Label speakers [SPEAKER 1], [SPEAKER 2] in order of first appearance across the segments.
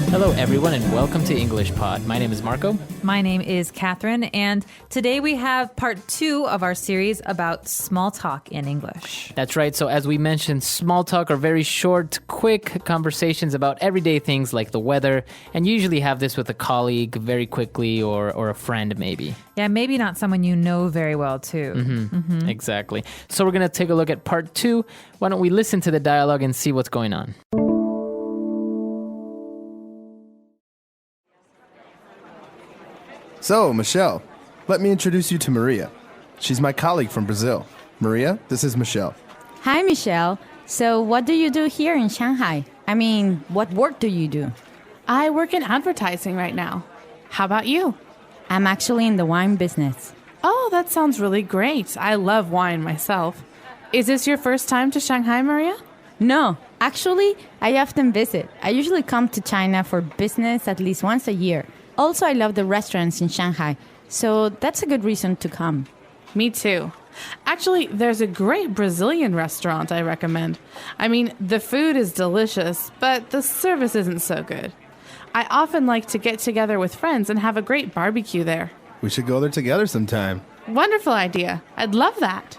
[SPEAKER 1] Hello, everyone, and welcome to English Pod. My name is Marco.
[SPEAKER 2] My name is Catherine, and today we have part 2 of our series about small talk in English.
[SPEAKER 1] That's right. So as we mentioned, small talk are very short, quick conversations about everyday things like the weather, and you usually have this with a colleague very quickly or a friend maybe.
[SPEAKER 2] Yeah, maybe not someone you know very well, too.
[SPEAKER 1] Exactly. So we're going to take a look at part 2. Why don't we listen to the dialogue and see what's going on?
[SPEAKER 3] So, Michelle, let me introduce you to Maria. She's my colleague from Brazil. Maria, this is Michelle.
[SPEAKER 4] Hi, Michelle. So what do you do here in Shanghai? I mean, what work do you do?
[SPEAKER 5] I work in advertising right now. How about you?
[SPEAKER 4] I'm actually in the wine business.
[SPEAKER 5] Oh, that sounds really great. I love wine myself. Is this your first time to Shanghai, Maria?
[SPEAKER 4] No, actually, I often visit. I usually come to China for business at least once a year. Also, I love the restaurants in Shanghai, so that's a good reason to come.
[SPEAKER 5] Me too. Actually, there's a great Brazilian restaurant I recommend. I mean, the food is delicious, but the service isn't so good. I often like to get together with friends and have a great barbecue there.
[SPEAKER 3] We should go there together sometime.
[SPEAKER 5] Wonderful idea. I'd love that.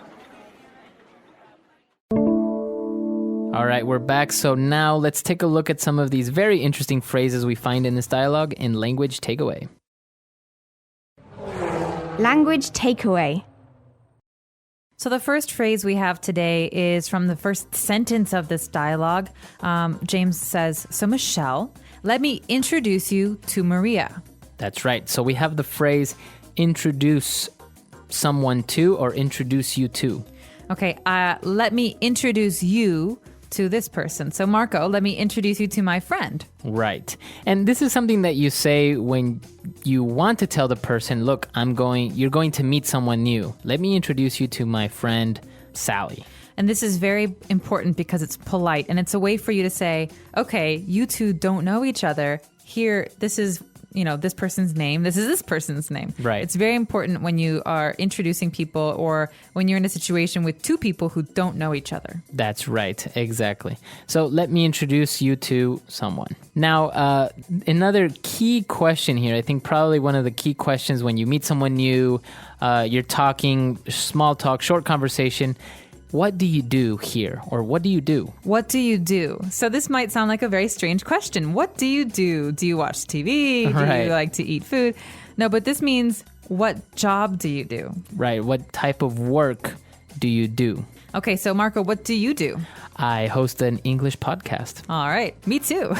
[SPEAKER 1] All right, we're back. So now let's take a look at some of these very interesting phrases we find in this dialogue in Language Takeaway.
[SPEAKER 6] Language takeaway.
[SPEAKER 2] So the first phrase we have today is from the first sentence of this dialogue. James says, "So Michelle, let me introduce you to Maria."
[SPEAKER 1] That's right. So we have the phrase introduce someone to or introduce you to.
[SPEAKER 2] Okay, let me introduce you to this person. So Marco, let me introduce you to my friend.
[SPEAKER 1] Right. And this is something that you say when you want to tell the person, look, you're going to meet someone new. Let me introduce you to my friend, Sally.
[SPEAKER 2] And this is very important because it's polite and it's a way for you to say, okay, you two don't know each other. Here, this is, this person's name. This is this person's name.
[SPEAKER 1] Right.
[SPEAKER 2] It's very important when you are introducing people or when you're in a situation with two people who don't know each other.
[SPEAKER 1] That's right. Exactly. So let me introduce you to someone. Now, another key question here, I think probably one of the key questions when you meet someone new, you're talking, small talk, short conversation. What do you do here? Or what do you do?
[SPEAKER 2] What do you do? So this might sound like a very strange question. What do you do? Do you watch TV?
[SPEAKER 1] Right.
[SPEAKER 2] Do you like to eat food? No, but this means what job do you do?
[SPEAKER 1] Right. What type of work do you do?
[SPEAKER 2] Okay, so Marco, what do you do?
[SPEAKER 1] I host an English podcast.
[SPEAKER 2] All right, me too.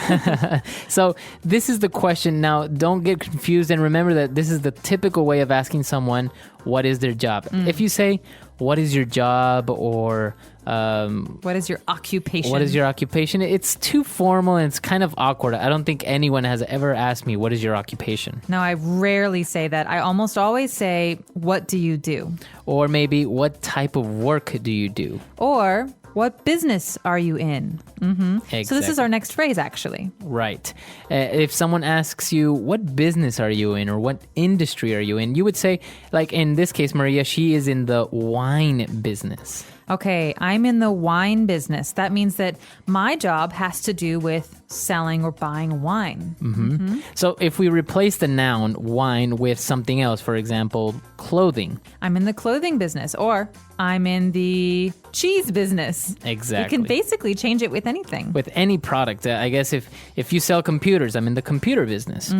[SPEAKER 1] So this is the question. Now, don't get confused and remember that this is the typical way of asking someone what is their job. If you say, what is your job or
[SPEAKER 2] what is your occupation?
[SPEAKER 1] What is your occupation? It's too formal and it's kind of awkward. I don't think anyone has ever asked me, what is your occupation?
[SPEAKER 2] No, I rarely say that. I almost always say, what do you do?
[SPEAKER 1] Or maybe, what type of work do you do?
[SPEAKER 2] Or, what business are you in?
[SPEAKER 1] Exactly.
[SPEAKER 2] So this is our next phrase, actually.
[SPEAKER 1] Right. If someone asks you, what business are you in or what industry are you in, you would say, like in this case, Maria, she is in the wine business.
[SPEAKER 2] Okay, I'm in the wine business. That means that my job has to do with selling or buying wine.
[SPEAKER 1] So if we replace the noun wine with something else, for example, clothing.
[SPEAKER 2] I'm in the clothing business, or I'm in the cheese business.
[SPEAKER 1] Exactly.
[SPEAKER 2] You can basically change it with anything.
[SPEAKER 1] With any product. I guess if you sell computers, I'm in the computer business.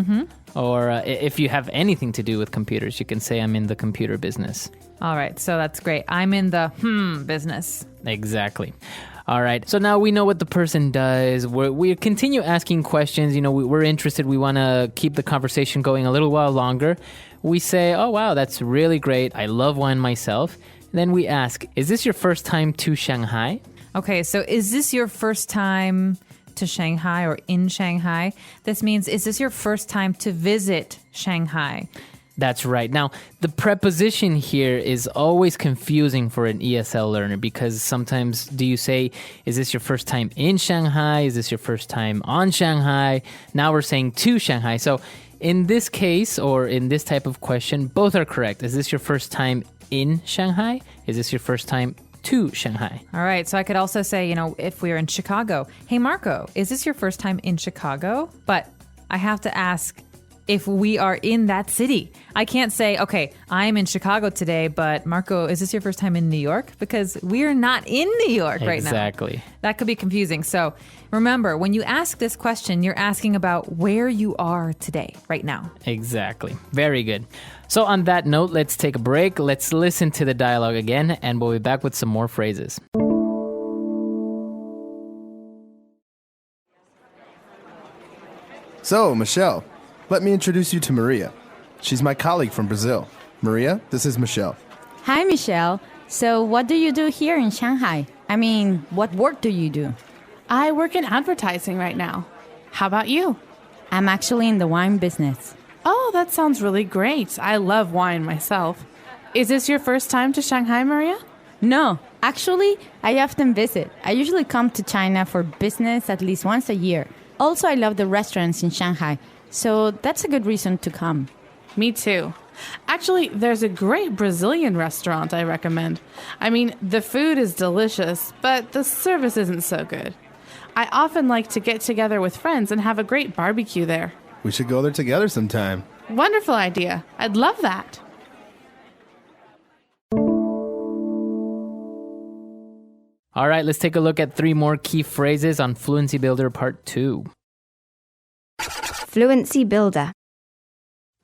[SPEAKER 1] Or if you have anything to do with computers, you can say I'm in the computer business.
[SPEAKER 2] All right, so that's great. I'm in the business.
[SPEAKER 1] Exactly. All right. So now we know what the person does. We continue asking questions. We're interested. We want to keep the conversation going a little while longer. We say, oh, wow, that's really great. I love wine myself. Then we ask, is this your first time to Shanghai?
[SPEAKER 2] Okay, so is this your first time to Shanghai or in Shanghai? This means, is this your first time to visit Shanghai?
[SPEAKER 1] That's right. Now, the preposition here is always confusing for an ESL learner because sometimes do you say, is this your first time in Shanghai? Is this your first time on Shanghai? Now we're saying to Shanghai. So in this case or in this type of question, both are correct. Is this your first time in Shanghai? Is this your first time to Shanghai?
[SPEAKER 2] All right. So I could also say, if we were in Chicago, hey, Marco, is this your first time in Chicago? But I have to ask if we are in that city. I can't say, okay, I'm in Chicago today, but Marco, is this your first time in New York? Because we're not in New York right now.
[SPEAKER 1] Exactly.
[SPEAKER 2] That could be confusing. So remember, when you ask this question, you're asking about where you are today, right now.
[SPEAKER 1] Exactly. Very good. So on that note, let's take a break. Let's listen to the dialogue again, and we'll be back with some more phrases.
[SPEAKER 3] So, Michelle, let me introduce you to Maria. She's my colleague from Brazil. Maria, this is Michelle.
[SPEAKER 4] Hi, Michelle. So, what do you do here in Shanghai? I mean, what work do you do?
[SPEAKER 5] I work in advertising right now. How about you?
[SPEAKER 4] I'm actually in the wine business.
[SPEAKER 5] Oh, that sounds really great. I love wine myself. Is this your first time to Shanghai, Maria?
[SPEAKER 4] No, actually, I often visit. I usually come to China for business at least once a year. Also, I love the restaurants in Shanghai, so that's a good reason to come.
[SPEAKER 5] Me too. Actually, there's a great Brazilian restaurant I recommend. I mean, the food is delicious, but the service isn't so good. I often like to get together with friends and have a great barbecue there.
[SPEAKER 3] We should go there together sometime.
[SPEAKER 5] Wonderful idea. I'd love that.
[SPEAKER 1] All right, let's take a look at 3 more key phrases on Fluency Builder Part 2.
[SPEAKER 6] Fluency Builder.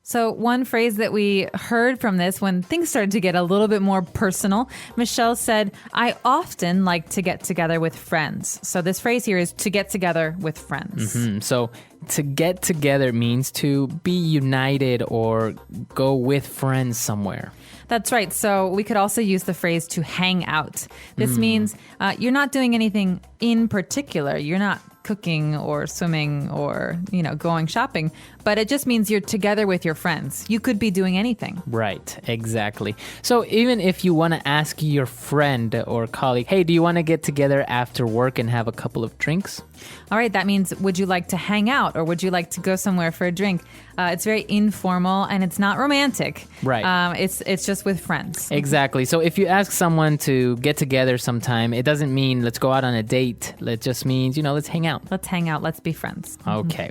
[SPEAKER 2] So one phrase that we heard from this when things started to get a little bit more personal, Michelle said, I often like to get together with friends. So this phrase here is to get together with friends.
[SPEAKER 1] So to get together means to be united or go with friends somewhere.
[SPEAKER 2] That's right. So we could also use the phrase to hang out. This means you're not doing anything in particular. You're not cooking or swimming or, going shopping, but it just means you're together with your friends. You could be doing anything.
[SPEAKER 1] Right, exactly. So even if you want to ask your friend or colleague, hey, do you want to get together after work and have a couple of drinks?
[SPEAKER 2] All right, that means would you like to hang out or would you like to go somewhere for a drink? It's very informal and it's not romantic.
[SPEAKER 1] Right.
[SPEAKER 2] It's just with friends.
[SPEAKER 1] Exactly. So if you ask someone to get together sometime, it doesn't mean let's go out on a date. It just means, let's hang out.
[SPEAKER 2] Let's hang out. Let's be friends.
[SPEAKER 1] Okay.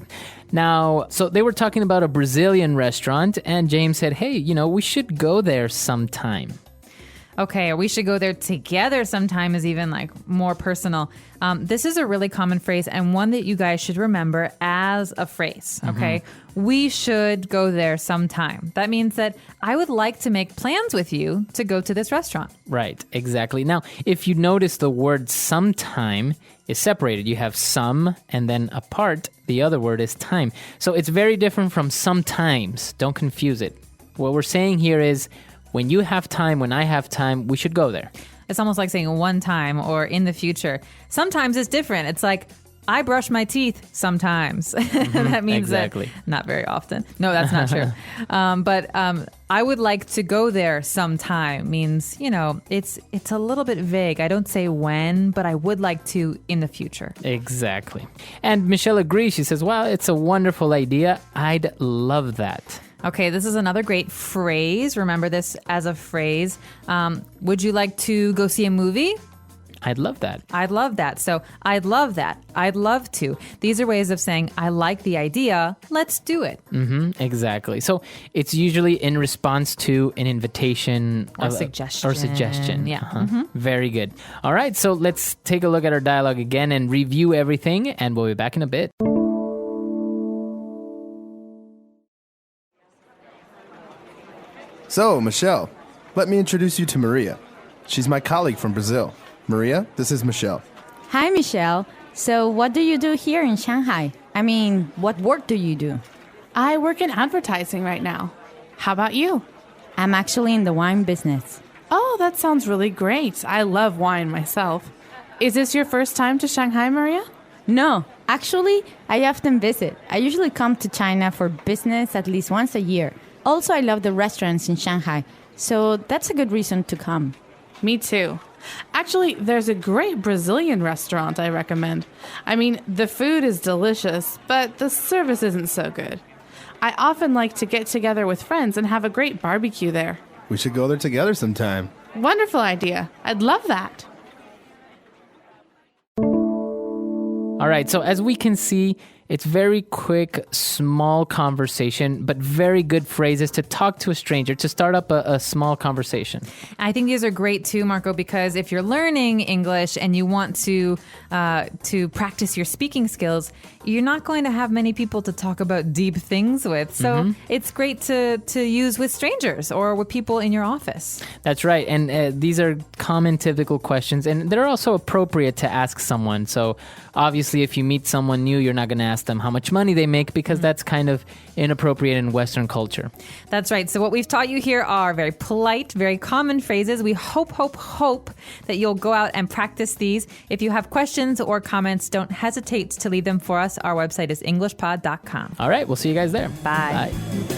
[SPEAKER 1] Now, so they were talking about a Brazilian restaurant and James said, hey, we should go there sometime.
[SPEAKER 2] Okay, we should go there together sometime is even more personal. This is a really common phrase and one that you guys should remember as a phrase, okay? We should go there sometime. That means that I would like to make plans with you to go to this restaurant.
[SPEAKER 1] Right, exactly. Now, if you notice the word sometime is separated. You have some and then apart, the other word is time. So it's very different from sometimes. Don't confuse it. What we're saying here is when you have time, when I have time, we should go there.
[SPEAKER 2] It's almost like saying one time or in the future. Sometimes it's different. It's like, I brush my teeth sometimes. That means
[SPEAKER 1] exactly.
[SPEAKER 2] that not very often. No, that's not true. But I would like to go there sometime means, it's a little bit vague. I don't say when, but I would like to in the future.
[SPEAKER 1] Exactly. And Michelle agrees. She says, wow, it's a wonderful idea. I'd love that.
[SPEAKER 2] Okay, this is another great phrase. Remember this as a phrase. Would you like to go see a movie?
[SPEAKER 1] I'd love that.
[SPEAKER 2] I'd love that. So I'd love that. I'd love to. These are ways of saying, I like the idea. Let's do it.
[SPEAKER 1] Exactly. So it's usually in response to an invitation
[SPEAKER 2] or suggestion.
[SPEAKER 1] Yeah. Very good. All right. So let's take a look at our dialogue again and review everything. And we'll be back in a bit.
[SPEAKER 3] So, Michelle, let me introduce you to Maria. She's my colleague from Brazil. Maria, this is Michelle.
[SPEAKER 4] Hi, Michelle. So, what do you do here in Shanghai? I mean, what work do you do?
[SPEAKER 5] I work in advertising right now. How about you?
[SPEAKER 4] I'm actually in the wine business.
[SPEAKER 5] Oh, that sounds really great. I love wine myself. Is this your first time to Shanghai, Maria?
[SPEAKER 4] No, actually, I often visit. I usually come to China for business at least once a year. Also, I love the restaurants in Shanghai, so that's a good reason to come.
[SPEAKER 5] Me too. Actually, there's a great Brazilian restaurant I recommend. I mean, the food is delicious, but the service isn't so good. I often like to get together with friends and have a great barbecue there.
[SPEAKER 3] We should go there together sometime.
[SPEAKER 5] Wonderful idea. I'd love that.
[SPEAKER 1] All right. So as we can see, It's very quick, small conversation, but very good phrases to talk to a stranger, to start up a small conversation.
[SPEAKER 2] I think these are great too, Marco, because if you're learning English and you want to practice your speaking skills, you're not going to have many people to talk about deep things with. So it's great to use with strangers or with people in your office.
[SPEAKER 1] That's right. And these are common, typical questions, and they're also appropriate to ask someone. So obviously, if you meet someone new, you're not going to ask them how much money they make because that's kind of inappropriate in Western culture.
[SPEAKER 2] That's right. So what we've taught you here are very polite, very common phrases. We hope that you'll go out and practice these. If you have questions or comments, don't hesitate to leave them for us. Our website is EnglishPod.com.
[SPEAKER 1] All right. We'll see you guys there.
[SPEAKER 2] Bye.
[SPEAKER 1] Bye.